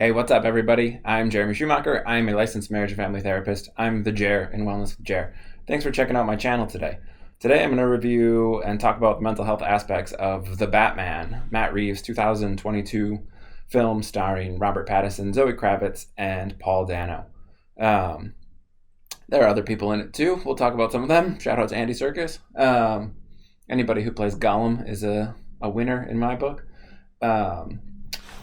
Hey, what's up, everybody? I'm Jeremy Schumacher. I'm a licensed marriage and family therapist. I'm the Jer in Wellness with Jer. Thanks for checking out my channel today. Today, I'm going to review and talk about the mental health aspects of The Batman, Matt Reeves' 2022 film starring Robert Pattinson, Zoe Kravitz, and Paul Dano. There are other people in it too. We'll talk about some of them. Shout out to Andy Serkis. Anybody who plays Gollum is a winner in my book.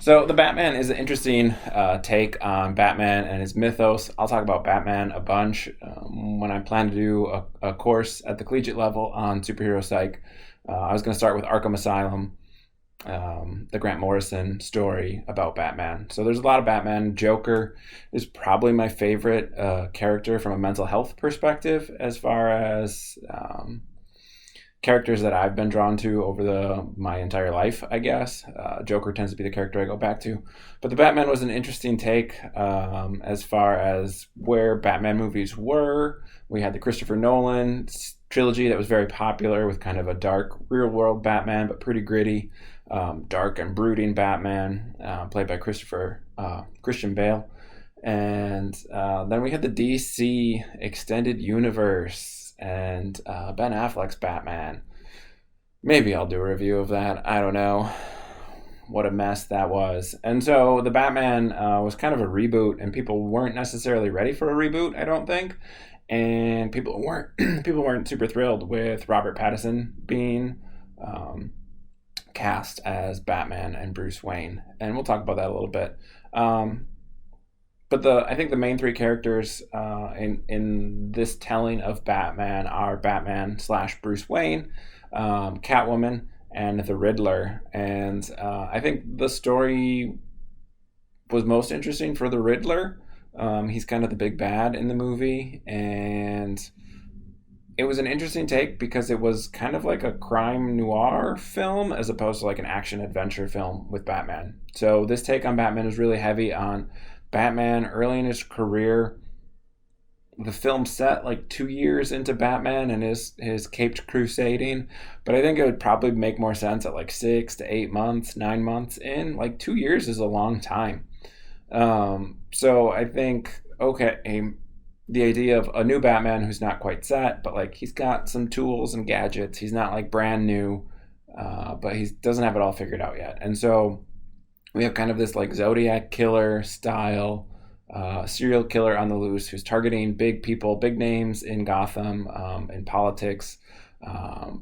So The Batman is an interesting take on Batman and his mythos. I'll talk about Batman a bunch when I plan to do a course at the collegiate level on superhero psych. I was going to start with Arkham Asylum, the Grant Morrison story about Batman. So there's a lot of Batman. Joker is probably my favorite character from a mental health perspective as far as characters that I've been drawn to over my entire life, I guess. Joker tends to be the character I go back to. But the Batman was an interesting take as far as where Batman movies were. We had the Christopher Nolan trilogy that was very popular with kind of a dark, real-world Batman, but pretty gritty, dark and brooding Batman, played by Christian Bale. And then we had the DC Extended Universe and Ben Affleck's Batman. Maybe I'll do a review of that. I don't know. What a mess that was. And so the Batman was kind of a reboot, and people weren't necessarily ready for a reboot, I don't think. And people weren't super thrilled with Robert Pattinson being cast as Batman and Bruce Wayne. And we'll talk about that a little bit. But I think the main three characters in this telling of Batman are Batman / Bruce Wayne, Catwoman, and the Riddler. And I think the story was most interesting for the Riddler. He's kind of the big bad in the movie, and it was an interesting take because it was kind of like a crime noir film as opposed to like an action adventure film with Batman. So this take on Batman is really heavy on Batman early in his career. The film set like 2 years into Batman and his caped crusading, but I think it would probably make more sense at like 6 to 8 months, 9 months in. Like 2 years is a long time. So I think, okay, the idea of a new Batman who's not quite set, but like he's got some tools and gadgets. He's not like brand new, but he doesn't have it all figured out yet. And so we have kind of this like Zodiac killer style serial killer on the loose who's targeting big people, big names in Gotham, in politics,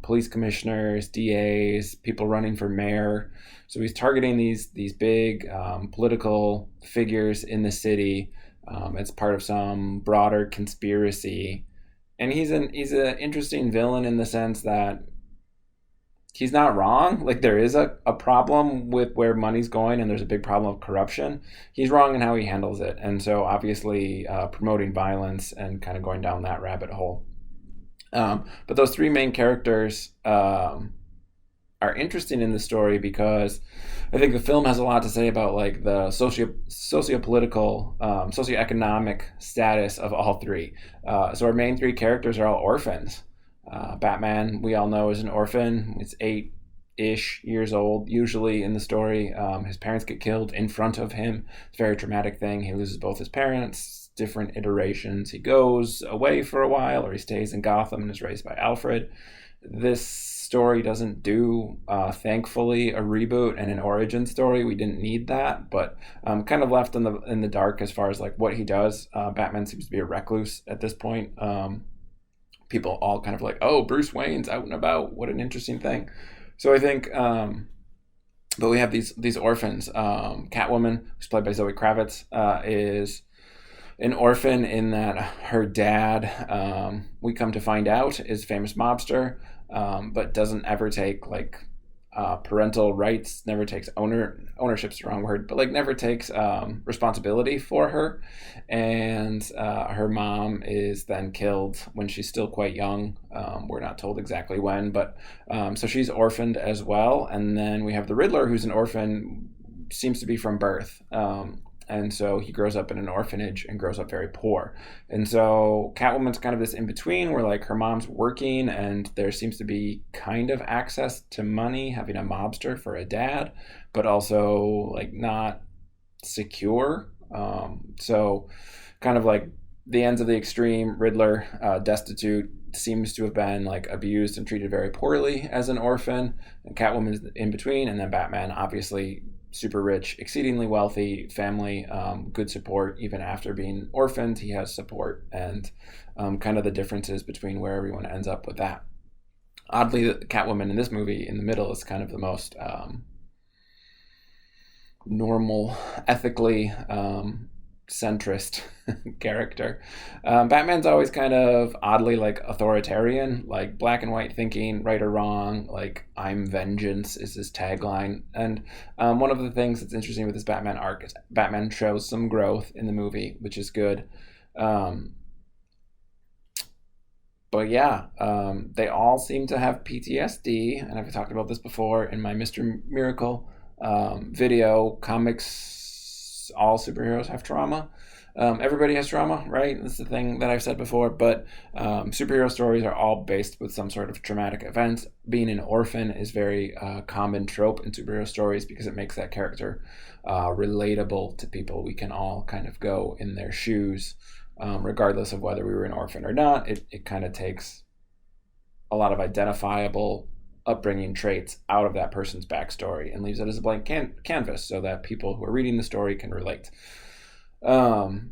police commissioners, DAs, people running for mayor. So he's targeting these big political figures in the city. It's part of some broader conspiracy, and he's an interesting villain in the sense that he's not wrong. Like there is a problem with where money's going, and there's a big problem of corruption. He's wrong in how he handles it, and so obviously promoting violence and kind of going down that rabbit hole. But those three main characters are interesting in the story because I think the film has a lot to say about like the socio-political, socioeconomic status of all three. So our main three characters are all orphans. Batman, we all know, is an orphan. It's 8-ish years old, usually in the story. His parents get killed in front of him. It's a very traumatic thing. He loses both his parents, different iterations. He goes away for a while, or he stays in Gotham and is raised by Alfred. This story doesn't do, thankfully, a reboot and an origin story. We didn't need that, but kind of left in the dark as far as like what he does. Batman seems to be a recluse at this point. People all kind of like, oh, Bruce Wayne's out and about. What an interesting thing. So I think, but we have these orphans. Catwoman, who's played by Zoe Kravitz, is an orphan in that her dad, we come to find out, is a famous mobster, but doesn't ever take like parental rights, never takes ownership's the wrong word, but like never takes responsibility for her. And her mom is then killed when she's still quite young. We're not told exactly when, but so she's orphaned as well. And then we have the Riddler, who's an orphan, seems to be from birth. And so he grows up in an orphanage and grows up very poor. And so Catwoman's kind of this in between where like her mom's working and there seems to be kind of access to money, having a mobster for a dad, but also like not secure. So kind of like the ends of the extreme. Riddler, destitute, seems to have been like abused and treated very poorly as an orphan, and Catwoman's in between, and then Batman, obviously super rich, exceedingly wealthy family, good support even after being orphaned. He has support, and kind of the differences between where everyone ends up with that. Oddly, the Catwoman in this movie in the middle is kind of the most normal, ethically centrist character. Batman's always kind of oddly like authoritarian, like black and white thinking, right or wrong. Like "I'm vengeance" is his tagline. And one of the things that's interesting with this Batman arc is Batman shows some growth in the movie, which is good. Um, but yeah, they all seem to have PTSD, and I've talked about this before in my Mr. Miracle video. Comics, all superheroes have trauma. Everybody has trauma, right? That's the thing that I've said before. But superhero stories are all based with some sort of traumatic event. Being an orphan is very common trope in superhero stories because it makes that character relatable to people. We can all kind of go in their shoes, regardless of whether we were an orphan or not. It kind of takes a lot of identifiable upbringing traits out of that person's backstory and leaves it as a blank canvas so that people who are reading the story can relate. Um,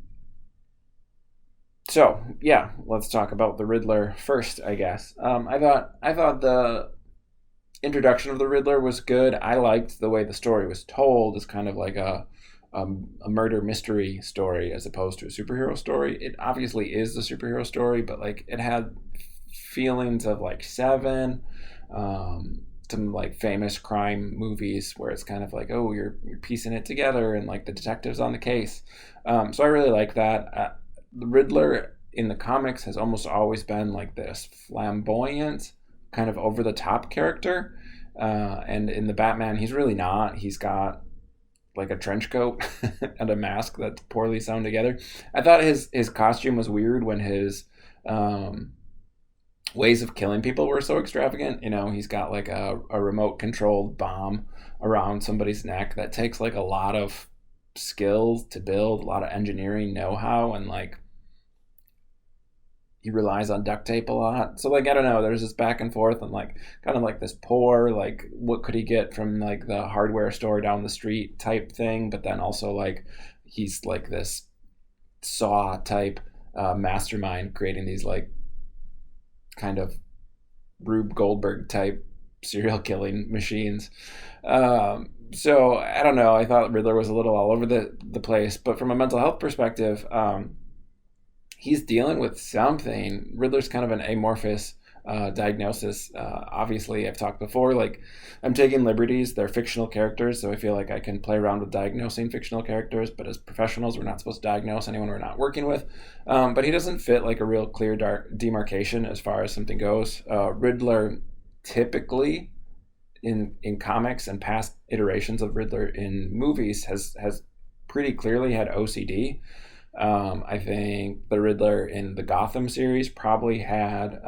so yeah, let's talk about the Riddler first, I guess. I thought the introduction of the Riddler was good. I liked the way the story was told as kind of like a murder mystery story as opposed to a superhero story. It obviously is a superhero story, but like it had feelings of like Seven, some like famous crime movies where it's kind of like, oh, you're piecing it together and like the detective's on the case. So I really like that. The Riddler in the comics has almost always been like this flamboyant, kind of over the top character. And in the Batman, he's really not. He's got like a trench coat and a mask that's poorly sewn together. I thought his costume was weird when his ways of killing people were so extravagant. You know, he's got like a remote controlled bomb around somebody's neck that takes like a lot of skills to build, a lot of engineering know-how, and like he relies on duct tape a lot. So like I don't know, there's this back and forth and like kind of like this poor like what could he get from like the hardware store down the street type thing, but then also like he's like this saw type mastermind creating these like kind of Rube Goldberg type serial killing machines. So I don't know. I thought Riddler was a little all over the place, but from a mental health perspective, he's dealing with something. Riddler's kind of an amorphous diagnosis. Obviously, I've talked before, like I'm taking liberties. They're fictional characters, so I feel like I can play around with diagnosing fictional characters, but as professionals, we're not supposed to diagnose anyone we're not working with. But he doesn't fit like a real clear demarcation as far as something goes. Riddler typically in comics and past iterations of Riddler in movies has pretty clearly had OCD. I think the Riddler in the Gotham series probably had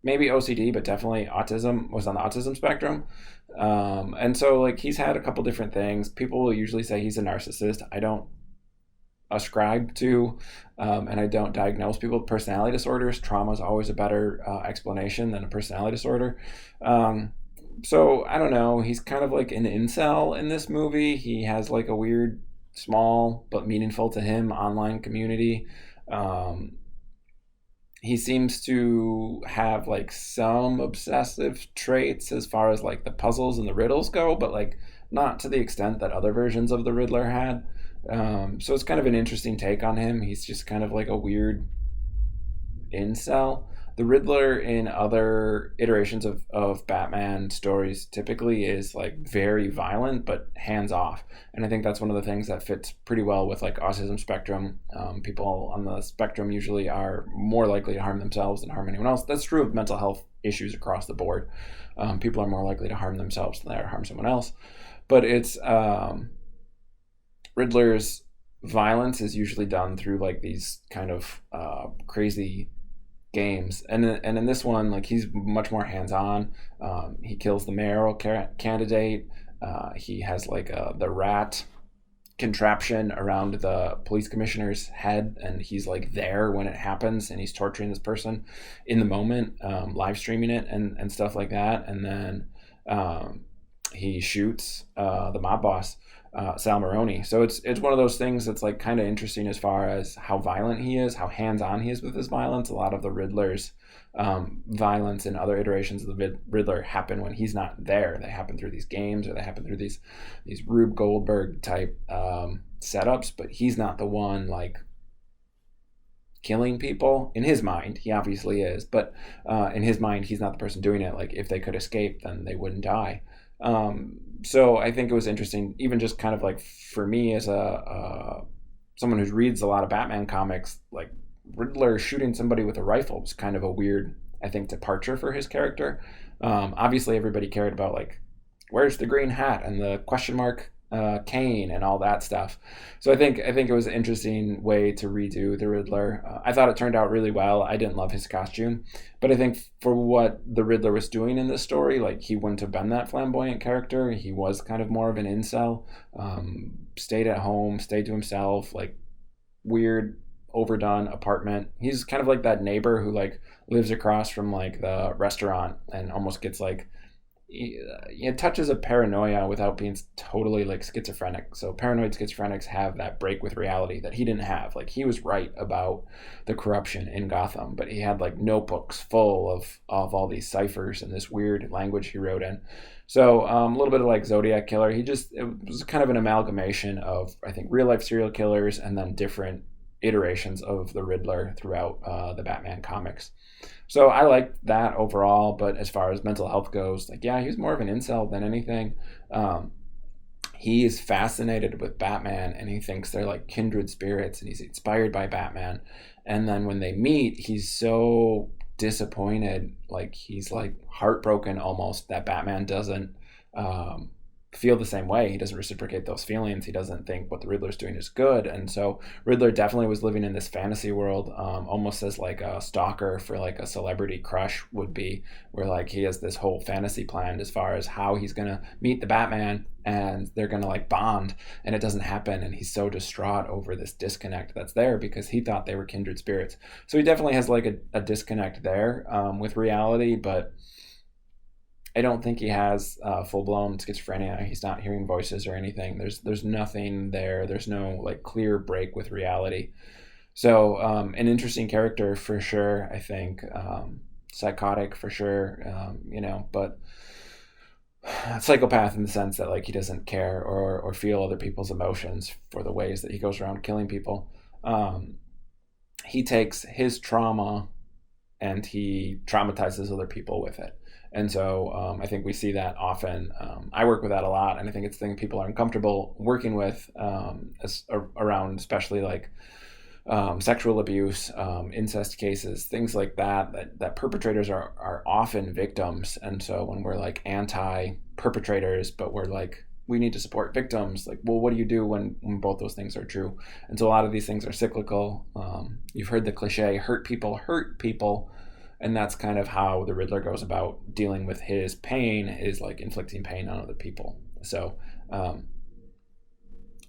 maybe OCD, but definitely autism, was on the autism spectrum. And so like he's had a couple different things. People will usually say he's a narcissist. I don't ascribe to, and I don't diagnose people with personality disorders. Trauma is always a better explanation than a personality disorder. So I don't know. He's kind of like an incel in this movie. He has like a weird, small but meaningful to him online community. He seems to have like some obsessive traits as far as like the puzzles and the riddles go, but like not to the extent that other versions of the Riddler had. So it's kind of an interesting take on him. He's just kind of like a weird incel. The Riddler in other iterations of Batman stories typically is like very violent but hands off. And I think that's one of the things that fits pretty well with like autism spectrum. People on the spectrum usually are more likely to harm themselves than harm anyone else. That's true of mental health issues across the board. People are more likely to harm themselves than they are to harm someone else. But it's Riddler's violence is usually done through like these kind of crazy games, and in this one, like he's much more hands on. He kills the mayoral candidate. He has like the rat contraption around the police commissioner's head, and he's like there when it happens, and he's torturing this person in the moment, live streaming it and stuff like that. And then he shoots the mob boss, Sal Maroni. So it's one of those things that's like kind of interesting as far as how violent he is, how hands on he is with his violence. A lot of the Riddler's violence and other iterations of the Riddler happen when he's not there. They happen through these games, or they happen through these Rube Goldberg type setups. But he's not the one like killing people in his mind. He obviously is, but in his mind, he's not the person doing it. Like if they could escape, then they wouldn't die. So I think it was interesting, even just kind of like for me as a someone who reads a lot of Batman comics, like Riddler shooting somebody with a rifle was kind of a weird, I think, departure for his character. Obviously, everybody cared about like, where's the green hat and the question mark cane and all that stuff. So I think it was an interesting way to redo the Riddler. I thought it turned out really well. I didn't love his costume, but I think for what the Riddler was doing in this story, like he wouldn't have been that flamboyant character. He was kind of more of an incel, stayed at home, stayed to himself, like weird overdone apartment. He's kind of like that neighbor who like lives across from like the restaurant and almost gets like it touches of paranoia without being totally like schizophrenic. So paranoid schizophrenics have that break with reality that he didn't have. Like he was right about the corruption in Gotham, but he had like notebooks full of all these ciphers and this weird language he wrote in. So a little bit of like Zodiac Killer. It was kind of an amalgamation of, I think, real life serial killers and then different iterations of the Riddler throughout the Batman comics. So I liked that overall, but as far as mental health goes, like, yeah, he was more of an incel than anything. He is fascinated with Batman, and he thinks they're like kindred spirits, and he's inspired by Batman. And then when they meet, he's so disappointed, like he's like heartbroken almost that Batman doesn't feel the same way. He doesn't reciprocate those feelings. He doesn't think what the Riddler's doing is good. And so Riddler definitely was living in this fantasy world, almost as like a stalker for like a celebrity crush would be, where like he has this whole fantasy planned as far as how he's going to meet the Batman and they're going to like bond, and it doesn't happen. And he's so distraught over this disconnect that's there because he thought they were kindred spirits. So he definitely has like a disconnect there with reality, but I don't think he has full-blown schizophrenia. He's not hearing voices or anything. There's nothing there. There's no like clear break with reality. So an interesting character for sure, I think. Psychotic for sure, but psychopath in the sense that like he doesn't care or feel other people's emotions for the ways that he goes around killing people. He takes his trauma and he traumatizes other people with it. And so I think we see that often. I work with that a lot, and I think it's the thing people are uncomfortable working with around, especially like sexual abuse, incest cases, things like that perpetrators are often victims. And so when we're like anti-perpetrators, but we're like, we need to support victims, like, well, what do you do when both those things are true? And so a lot of these things are cyclical. You've heard the cliche, hurt people. And that's kind of how the Riddler goes about dealing with his pain, is like inflicting pain on other people. So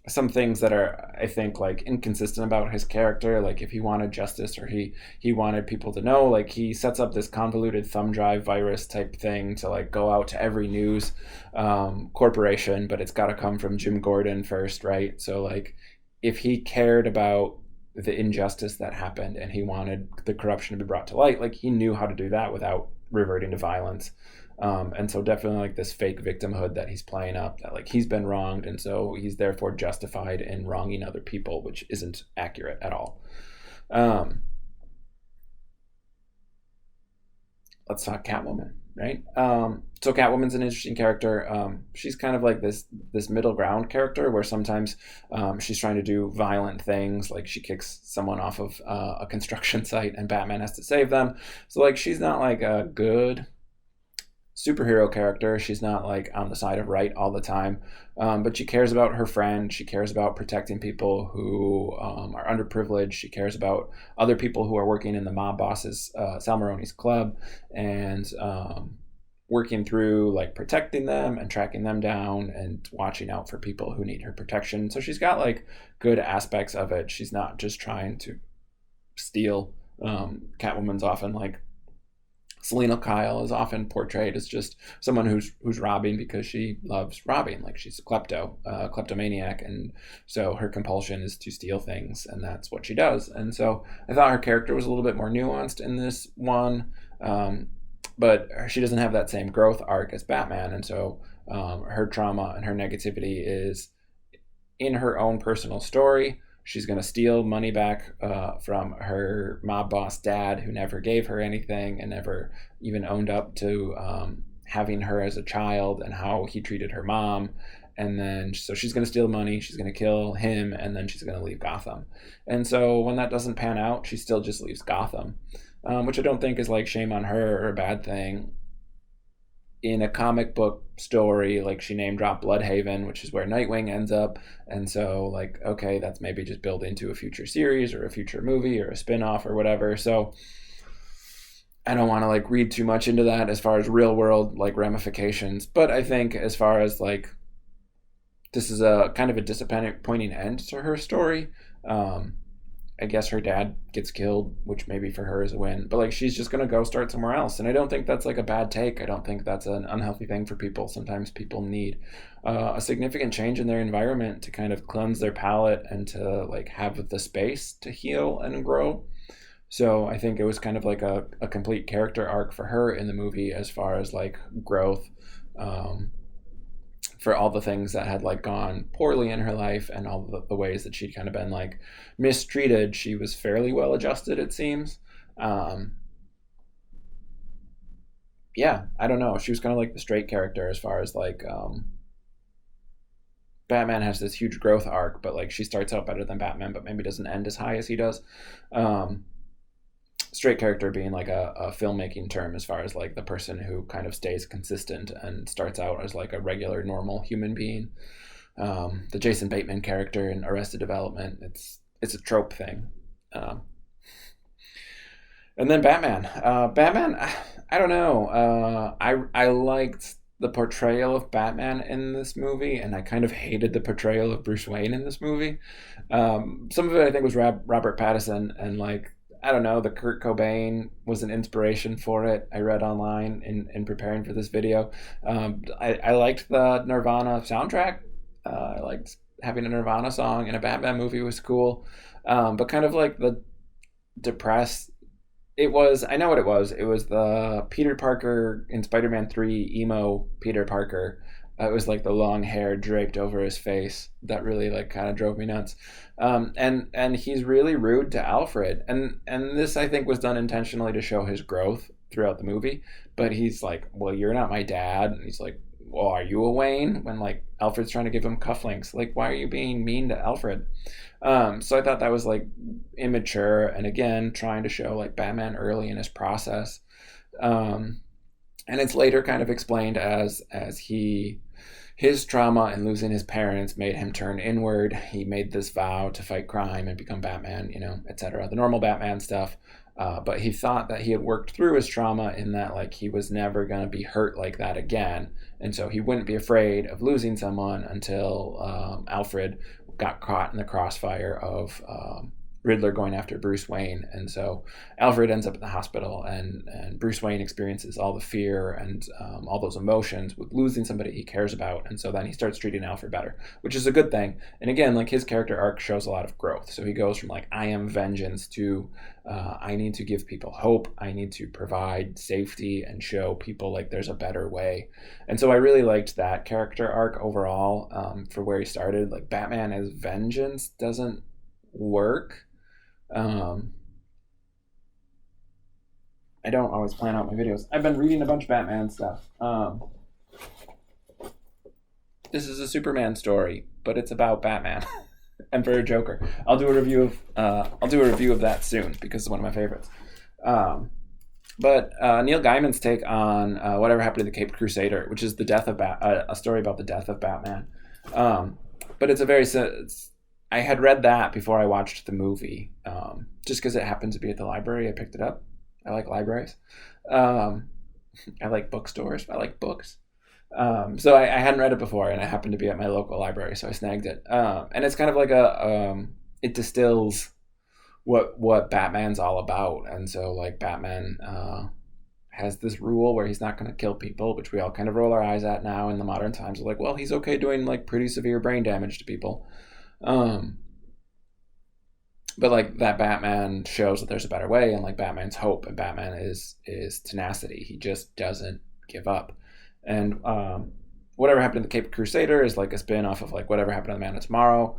some things that are, I think, like inconsistent about his character, like if he wanted justice or he wanted people to know, like he sets up this convoluted thumb drive virus type thing to like go out to every news corporation, but it's got to come from Jim Gordon first, right? So like if he cared about the injustice that happened and he wanted the corruption to be brought to light, like he knew how to do that without reverting to violence. And so definitely like this fake victimhood that he's playing up, that like he's been wronged and so he's therefore justified in wronging other people, which isn't accurate at all. Let's talk Catwoman, right? So Catwoman's an interesting character. She's kind of like this middle ground character where sometimes she's trying to do violent things, like she kicks someone off of a construction site and Batman has to save them. So like she's not like a good superhero character. She's not like on the side of right all the time, but she cares about her friend. She cares about protecting people who are underprivileged. She cares about other people who are working in the mob boss's Sal Maroni's club, and working through like protecting them and tracking them down and watching out for people who need her protection. So she's got like good aspects of it. She's not just trying to steal. Catwoman's often like Selena Kyle is often portrayed as just someone who's robbing because she loves robbing, like she's a kleptomaniac, and so her compulsion is to steal things, and that's what she does. And so I thought her character was a little bit more nuanced in this one, but she doesn't have that same growth arc as Batman, and so her trauma and her negativity is in her own personal story. She's going to steal money back from her mob boss dad, who never gave her anything and never even owned up to having her as a child and how he treated her mom. And then, so she's going to steal money, she's going to kill him, and then she's going to leave Gotham. And so when that doesn't pan out, she still just leaves Gotham, which I don't think is like shame on her or a bad thing. In a comic book story, like she name dropped Bloodhaven, which is where Nightwing ends up, and so like, okay, that's maybe just built into a future series or a future movie or a spin-off or whatever. So I don't want to like read too much into that as far as real world like ramifications, but I think as far as like this is a kind of a disappointing end to her story. I guess her dad gets killed, which maybe for her is a win, but like she's just going to go start somewhere else. And I don't think that's like a bad take. I don't think that's an unhealthy thing for people. Sometimes people need a significant change in their environment to kind of cleanse their palate and to like have the space to heal and grow. So I think it was kind of like a complete character arc for her in the movie as far as like growth, for all the things that had like gone poorly in her life and all the ways that she'd kind of been like mistreated. She was fairly well adjusted, it seems. Yeah, I don't know. She was kind of like the straight character as far as like Batman has this huge growth arc, but like she starts out better than Batman, but maybe doesn't end as high as he does. Straight character being like a filmmaking term as far as like the person who kind of stays consistent and starts out as like a regular normal human being. The Jason Bateman character in Arrested Development, it's a trope thing. And then Batman, I don't know. I liked the portrayal of Batman in this movie, and I kind of hated the portrayal of Bruce Wayne in this movie. Some of it I think was Robert Pattinson, and like, I don't know, the Kurt Cobain was an inspiration for it. I read online in preparing for this video. I liked the Nirvana soundtrack. I liked having a Nirvana song in a Batman movie was cool. But kind of like the depressed, I know what it was. It was the Peter Parker in Spider-Man 3 emo Peter Parker. It was like the long hair draped over his face that really like kind of drove me nuts. And he's really rude to Alfred. And this I think was done intentionally to show his growth throughout the movie. But he's like, well, you're not my dad. And he's like, well, are you a Wayne? When like Alfred's trying to give him cufflinks. Like, why are you being mean to Alfred? So I thought that was like immature. And again, trying to show like Batman early in his process. And it's later kind of explained as his trauma and losing his parents made him turn inward. He made this vow to fight crime and become Batman, etc. The normal Batman stuff. But he thought that he had worked through his trauma in that like he was never going to be hurt like that again. And so he wouldn't be afraid of losing someone until Alfred got caught in the crossfire of Riddler going after Bruce Wayne. And so Alfred ends up at the hospital, and Bruce Wayne experiences all the fear and all those emotions with losing somebody he cares about. And so then he starts treating Alfred better, which is a good thing. And again, like his character arc shows a lot of growth. So he goes from like, I am vengeance to I need to give people hope. I need to provide safety and show people like there's a better way. And so I really liked that character arc overall, for where he started. Like Batman as vengeance doesn't work. I don't always plan out my videos. I've been reading a bunch of Batman stuff. This is a Superman story, but it's about Batman and for a Joker. I'll do a review of that soon because it's one of my favorites. But Neil Gaiman's take on Whatever Happened to the Caped Crusader, which is the death of a story about the death of Batman. But it's I had read that before I watched the movie, just because it happened to be at the library. I picked it up. I like libraries. I like bookstores. I like books. So I hadn't read it before, and I happened to be at my local library, so I snagged it. And it's kind of like it distills what Batman's all about, and so like Batman has this rule where he's not going to kill people, which we all kind of roll our eyes at now in the modern times. Like, well, he's okay doing like pretty severe brain damage to people. Um, but like that Batman shows that there's a better way, and like Batman's hope, and Batman is tenacity. He just doesn't give up. And whatever happened to the Cape Crusader is like a spin off of like whatever happened to the Man of Tomorrow,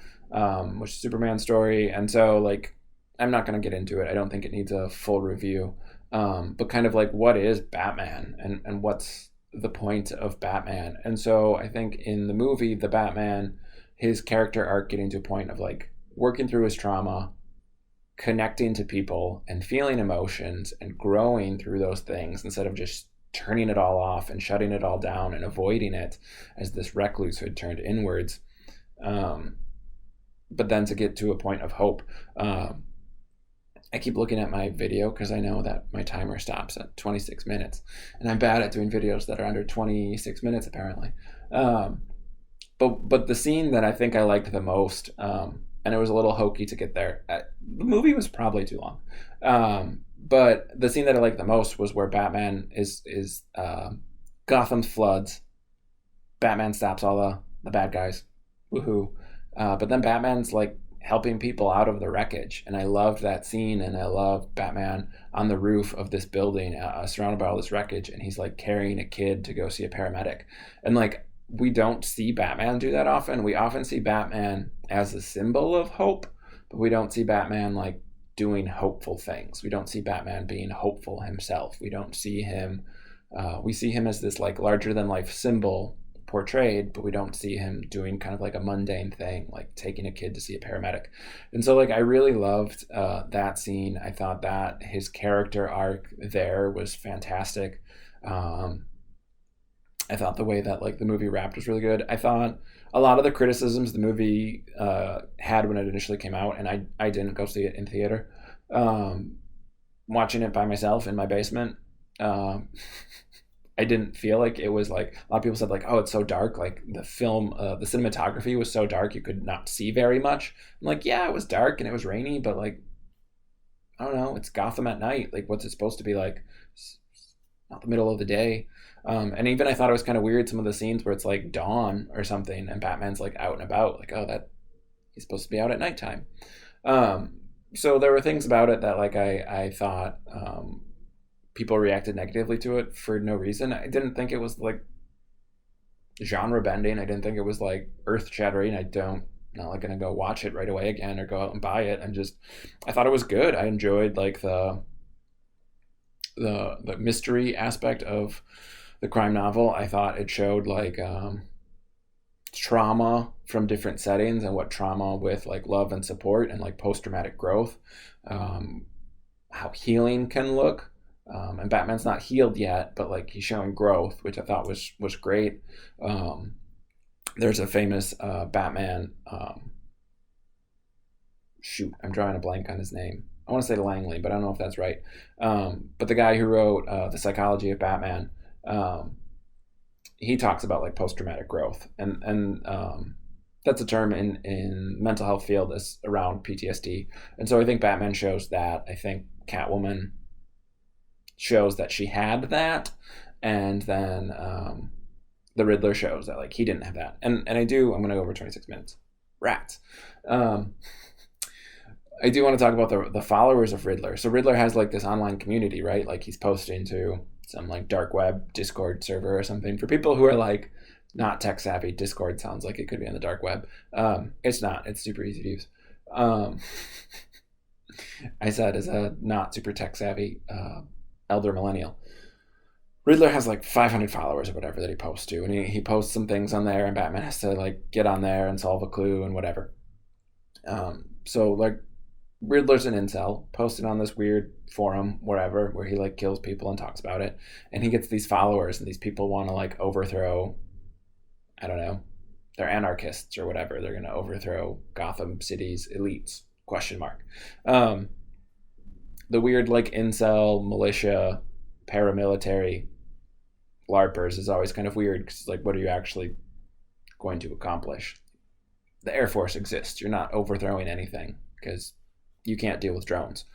which is Superman's story. And so like I'm not going to get into it. I don't think it needs a full review. But kind of like what is Batman, and what's the point of Batman? And so I think in the movie, the Batman, his character arc getting to a point of like working through his trauma, connecting to people and feeling emotions and growing through those things instead of just turning it all off and shutting it all down and avoiding it as this recluse who had turned inwards. But then to get to a point of hope. I keep looking at my video because I know that my timer stops at 26 minutes, and I'm bad at doing videos that are under 26 minutes apparently. But the scene that I think I liked the most, and it was a little hokey to get there. The movie was probably too long, but the scene that I liked the most was where Batman is Gotham floods. Batman stops all the bad guys, woohoo! But then Batman's like helping people out of the wreckage, and I loved that scene. And I love Batman on the roof of this building, surrounded by all this wreckage, and he's like carrying a kid to go see a paramedic. And like we don't see Batman do that often. We often see Batman as a symbol of hope, but we don't see Batman like doing hopeful things. We don't see Batman being hopeful himself. We don't see him. We see him as this like larger than life symbol portrayed, but we don't see him doing kind of like a mundane thing, like taking a kid to see a paramedic. And so like I really loved that scene. I thought that his character arc there was fantastic. I thought the way that like the movie wrapped was really good. I thought a lot of the criticisms the movie had when it initially came out, and I didn't go see it in theater, watching it by myself in my basement, I didn't feel like it was like a lot of people said like, oh, it's so dark. Like the film, the cinematography was so dark you could not see very much. I'm like, yeah, it was dark and it was rainy, but like, I don't know, it's Gotham at night. Like, what's it supposed to be like? It's not the middle of the day. And even I thought it was kind of weird some of the scenes where it's like dawn or something and Batman's like out and about. Like, oh, that he's supposed to be out at nighttime. So there were things about it that like I thought people reacted negatively to it for no reason. I didn't think it was like genre bending. I didn't think it was like earth shattering. Not like gonna go watch it right away again or go out and buy it. I thought it was good. I enjoyed like the mystery aspect of the crime novel. I thought it showed like trauma from different settings and what trauma with like love and support and like post-traumatic growth, how healing can look. And Batman's not healed yet, but like he's showing growth, which I thought was great. There's a famous Batman. Shoot, I'm drawing a blank on his name. I want to say Langley, but I don't know if that's right. But the guy who wrote The Psychology of Batman, he talks about like post-traumatic growth, and that's a term in mental health field is around PTSD. And so I think Batman shows that. I think Catwoman shows that she had that, and then the Riddler shows that like he didn't have that. And I'm gonna go over 26 minutes. Rats. I do want to talk about the followers of Riddler. So Riddler has like this online community, right? Like he's posting to some like dark web Discord server or something. For people who are like not tech savvy, Discord sounds like it could be on the dark web. It's not. It's super easy to use. I said as a not super tech savvy elder millennial. Riddler has like 500 followers or whatever that he posts to, and he posts some things on there, and Batman has to like get on there and solve a clue and whatever. So like Riddler's an incel posted on this weird forum wherever where he like kills people and talks about it, and he gets these followers, and these people want to like overthrow, I don't know, they're anarchists or whatever, they're going to overthrow Gotham City's elites, ? The weird like incel militia paramilitary LARPers is always kind of weird because like, what are you actually going to accomplish? The Air Force exists. You're not overthrowing anything because you can't deal with drones.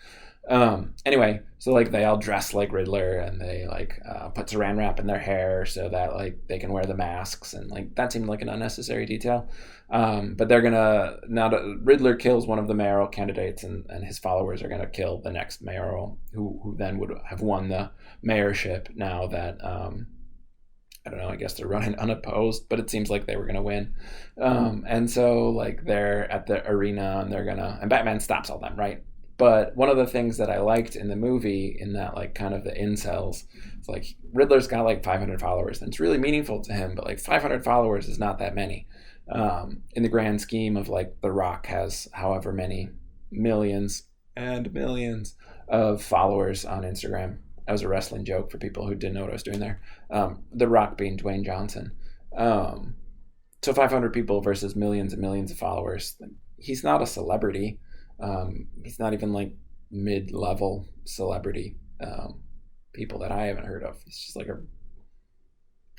Anyway, so like they all dress like Riddler and they like put saran wrap in their hair so that like they can wear the masks, and like that seemed like an unnecessary detail. But they're gonna now that Riddler kills one of the mayoral candidates, and his followers are gonna kill the next mayoral who then would have won the mayorship. Now that I don't know, I guess they're running unopposed, but it seems like they were gonna win. And so like they're at the arena and and Batman stops all them, right? But one of the things that I liked in the movie, in that like kind of the incels, it's like Riddler's got like 500 followers, and it's really meaningful to him. But like 500 followers is not that many, in the grand scheme of like The Rock has however many millions and millions of followers on Instagram. That was a wrestling joke for people who didn't know what I was doing there. The Rock being Dwayne Johnson. So 500 people versus millions and millions of followers. He's not a celebrity. He's not even like mid-level celebrity people that I haven't heard of. He's just like a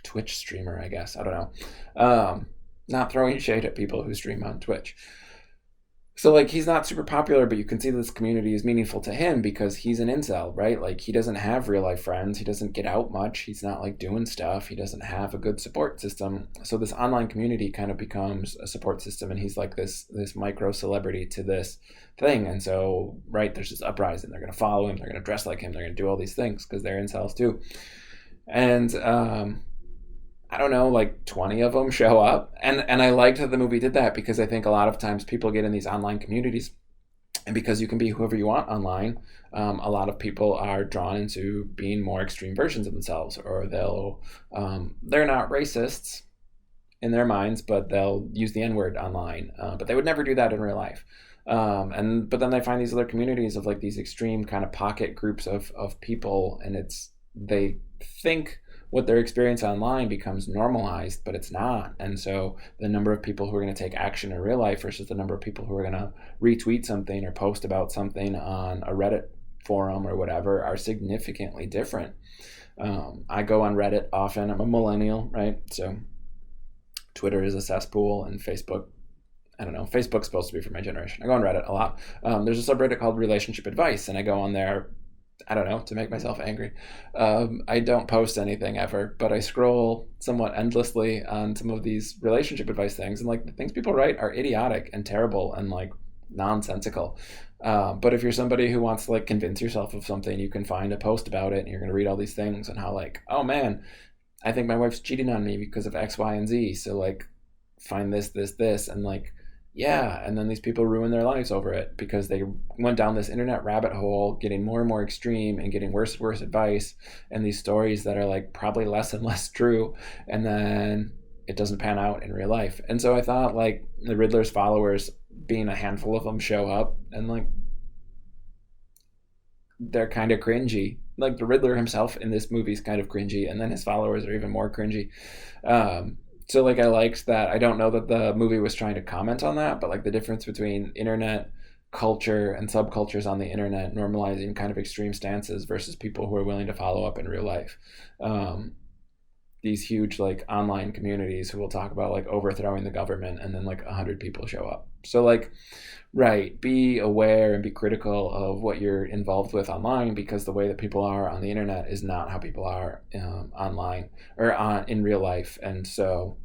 Twitch streamer, I guess. I don't know. Not throwing shade at people who stream on Twitch. So like he's not super popular, but you can see this community is meaningful to him because he's an incel, right? Like he doesn't have real life friends. He doesn't get out much. He's not like doing stuff. He doesn't have a good support system. So this online community kind of becomes a support system, and he's like this micro celebrity to this thing. And so, right, there's this uprising. They're going to follow him. They're going to dress like him. They're going to do all these things because they're incels too. And I don't know, like 20 of them show up. And I liked that the movie did that because I think a lot of times people get in these online communities, and because you can be whoever you want online, a lot of people are drawn into being more extreme versions of themselves, or they're not racists in their minds, but they'll use the N-word online. But they would never do that in real life. But then they find these other communities of like these extreme kind of pocket groups of people, and they think what their experience online becomes normalized, but it's not. And so the number of people who are going to take action in real life versus the number of people who are going to retweet something or post about something on a Reddit forum or whatever are significantly different. I go on Reddit often. I'm a millennial, right? So Twitter is a cesspool, and Facebook, I don't know, Facebook's supposed to be for my generation. I go on Reddit a lot. There's a subreddit called Relationship Advice, and I go on there, I don't know, to make myself angry. I don't post anything ever, but I scroll somewhat endlessly on some of these relationship advice things, and like the things people write are idiotic and terrible and like nonsensical. But if you're somebody who wants to like convince yourself of something, you can find a post about it, and you're going to read all these things and how like, oh man, I think my wife's cheating on me because of X, Y, and Z. So like find this, and like, yeah, and then these people ruin their lives over it because they went down this internet rabbit hole, getting more and more extreme and getting worse and worse advice, and these stories that are like probably less and less true, and then it doesn't pan out in real life. And so I thought like the Riddler's followers, being a handful of them, show up, and like they're kind of cringy. Like the Riddler himself in this movie is kind of cringy, and then his followers are even more cringy. So like I liked that. I don't know that the movie was trying to comment on that, but like the difference between internet culture and subcultures on the internet normalizing kind of extreme stances versus people who are willing to follow up in real life. These huge like online communities who will talk about like overthrowing the government, and then like 100 people show up. So like, right, be aware and be critical of what you're involved with online, because the way that people are on the internet is not how people are online or in real life. And so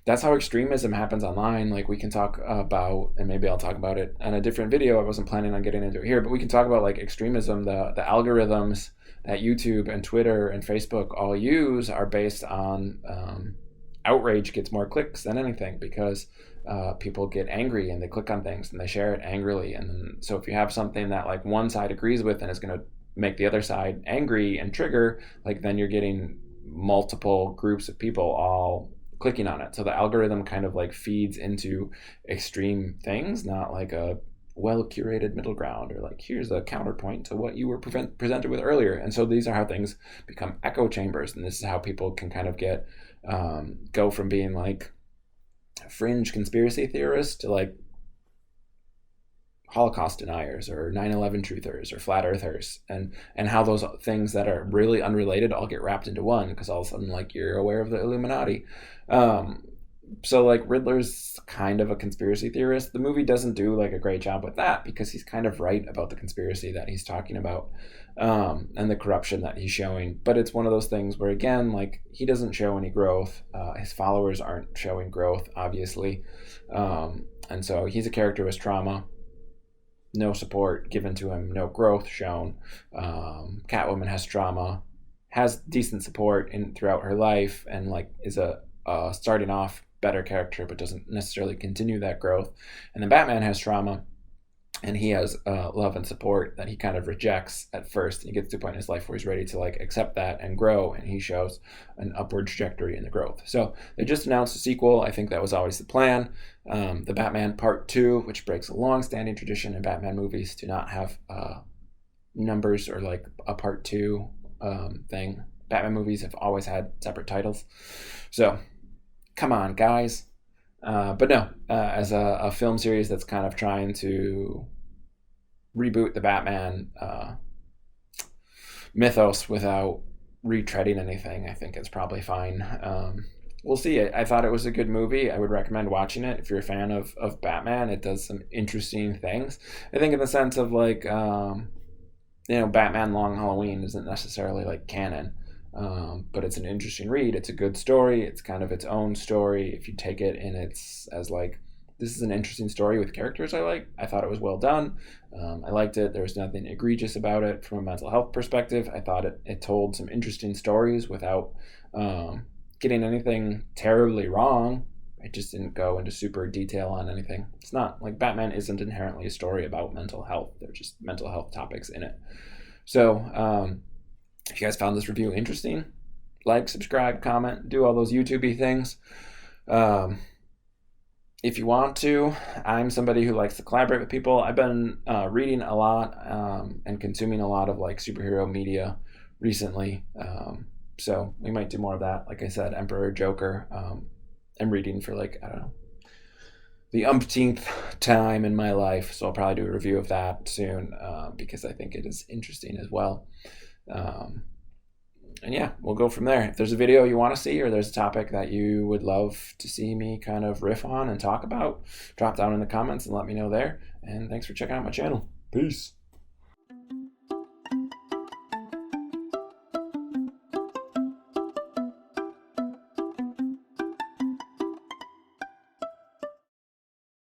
that's how extremism happens online. Like we can talk about, and maybe I'll talk about it in a different video. I wasn't planning on getting into it here, but we can talk about like extremism. The algorithms that YouTube and Twitter and Facebook all use are based on outrage gets more clicks than anything, because people get angry and they click on things and they share it angrily. And then, so if you have something that like one side agrees with and is going to make the other side angry and trigger, like then you're getting multiple groups of people all clicking on it. So the algorithm kind of like feeds into extreme things, not like a well curated middle ground, or like here's a counterpoint to what you were presented with earlier. And so these are how things become echo chambers, and this is how people can kind of get go from being like fringe conspiracy theorists to like Holocaust deniers or 9/11 truthers or flat earthers, and how those things that are really unrelated all get wrapped into one, because all of a sudden, like, you're aware of the Illuminati. So like Riddler's kind of a conspiracy theorist. The movie doesn't do like a great job with that, because he's kind of right about the conspiracy that he's talking about, and the corruption that he's showing. But it's one of those things where, again, like, he doesn't show any growth. His followers aren't showing growth, obviously, and so he's a character with trauma. No support given to him, no growth shown. Catwoman has trauma, has decent support in throughout her life, and like is a starting off better character, but doesn't necessarily continue that growth. And then Batman has trauma, and he has love and support that he kind of rejects at first, and he gets to a point in his life where he's ready to like accept that and grow, and he shows an upward trajectory in the growth. So they just announced a sequel. I think that was always the plan. The Batman Part 2, which breaks a long-standing tradition in Batman movies to not have numbers or like a Part 2 thing. Batman movies have always had separate titles. So come on, guys. But no, as a film series that's kind of trying to reboot the Batman mythos without retreading anything, I think it's probably fine. We'll see. I thought it was a good movie. I would recommend watching it if you're a fan of Batman. It does some interesting things. I think in the sense of like, Batman Long Halloween isn't necessarily like canon. But it's an interesting read. It's a good story. It's kind of its own story. If you take it in its as like, this is an interesting story with characters I like. I thought it was well done. I liked it. There was nothing egregious about it from a mental health perspective. I thought it told some interesting stories without getting anything terribly wrong. It just didn't go into super detail on anything. It's not like Batman isn't inherently a story about mental health. There are just mental health topics in it. So, if you guys found this review interesting, like, subscribe, comment, do all those YouTube-y things. If you want to, I'm somebody who likes to collaborate with people. I've been reading a lot and consuming a lot of like superhero media recently. So we might do more of that. Like I said, Emperor, Joker. I'm reading for like, I don't know, the umpteenth time in my life. So I'll probably do a review of that soon because I think it is interesting as well. And yeah, we'll go from there. If there's a video you want to see, or there's a topic that you would love to see me kind of riff on and talk about, drop down in the comments and let me know there. And thanks for checking out my channel. Peace.